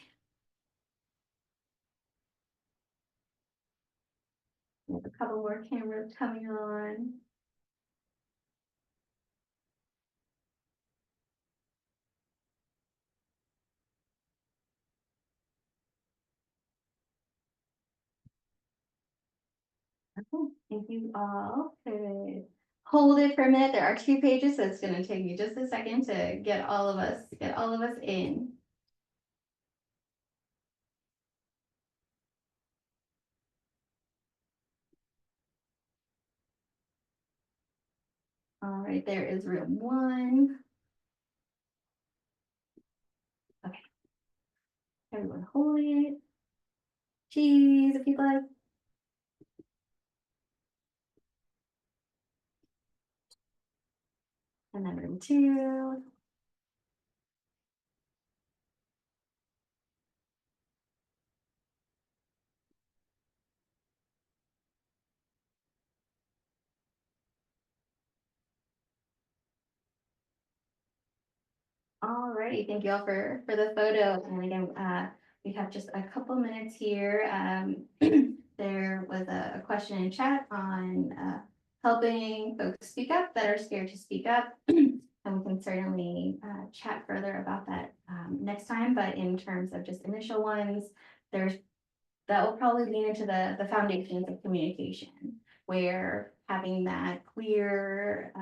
Speaker 1: We have a couple more cameras coming on. Okay, thank you all. Could hold it for a minute. There are 2 pages, so it's going to take me just a second to get all of us in. All right, there is room 1. Okay, everyone hold it. Cheese if you'd like. And then room 2. Alrighty, thank you all for the photo. And again, we have just a couple minutes here. There was a question in chat on helping folks speak up that are scared to speak up. And we can certainly chat further about that next time. But in terms of just initial ones, that will probably lean into the foundations of communication, where having that clear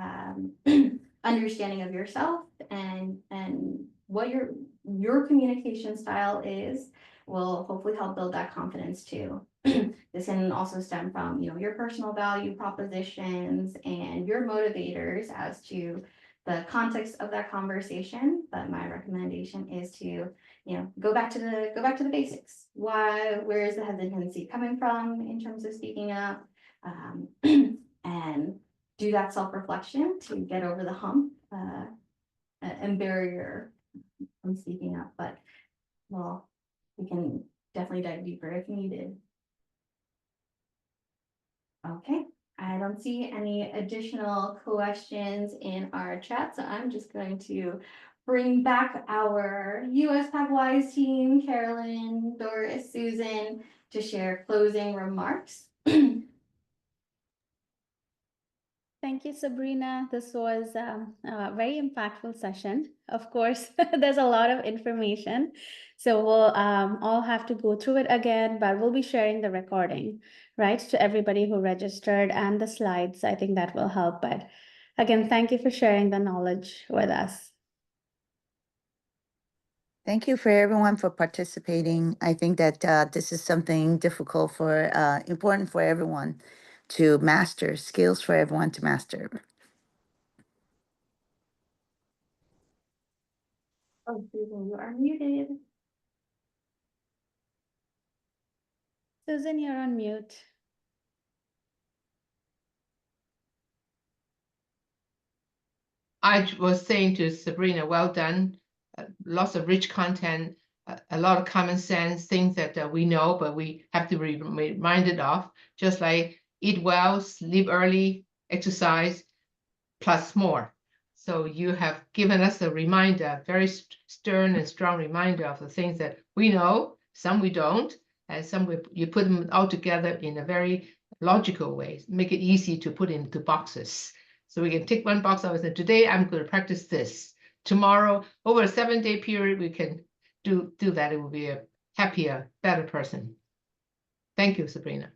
Speaker 1: understanding of yourself and what your communication style is will hopefully help build that confidence too. This can also stem from, your personal value propositions and your motivators as to the context of that conversation. But my recommendation is to, go back to the basics. Where is the hesitancy coming from in terms of speaking up? And do that self-reflection to get over the hump and barrier from speaking up. But well, we can definitely dive deeper if needed. Okay, I don't see any additional questions in our chat, so I'm just going to bring back our USPAC Wise team, Carolyn, Doris, Susan, to share closing remarks.
Speaker 2: Thank you, Sabrina. This was a very impactful session. Of course, there's a lot of information, so we'll all have to go through it again, but we'll be sharing the recording, right, to everybody who registered and the slides. I think that will help. But again, thank you for sharing the knowledge with us.
Speaker 3: Thank you for everyone for participating. I think that this is something difficult important for everyone to master, skills for everyone to master.
Speaker 1: Oh, Susan, you are muted.
Speaker 2: Susan, you're on mute.
Speaker 4: I was saying to Sabrina, well done. Lots of rich content, a lot of common sense, things that we know, but we have to be reminded of, just like eat well, sleep early, exercise, plus more. So you have given us a reminder, very stern and strong reminder of the things that we know, some we don't, and some you put them all together in a very logical way, make it easy to put into boxes. So we can tick one box out and say, today I'm going to practice this. Tomorrow, over a 7-day period, we can do that. It will be a happier, better person. Thank you, Sabrina.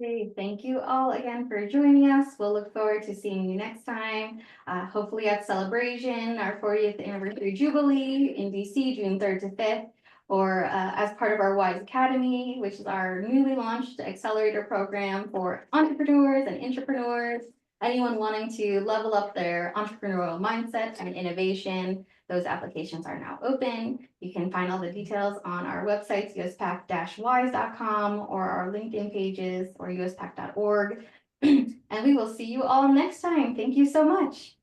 Speaker 1: Great, thank you all again for joining us. We'll look forward to seeing you next time, hopefully at Celebration, our 40th anniversary jubilee in DC, June 3rd to 5th, or as part of our WISE Academy, which is our newly launched accelerator program for entrepreneurs and intrapreneurs. Anyone wanting to level up their entrepreneurial mindset and innovation, those applications are now open. You can find all the details on our websites, uspac-wise.com, or our LinkedIn pages, or uspac.org. And we will see you all next time. Thank you so much.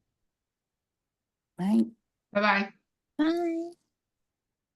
Speaker 3: Right.
Speaker 4: Bye-bye.
Speaker 3: Bye.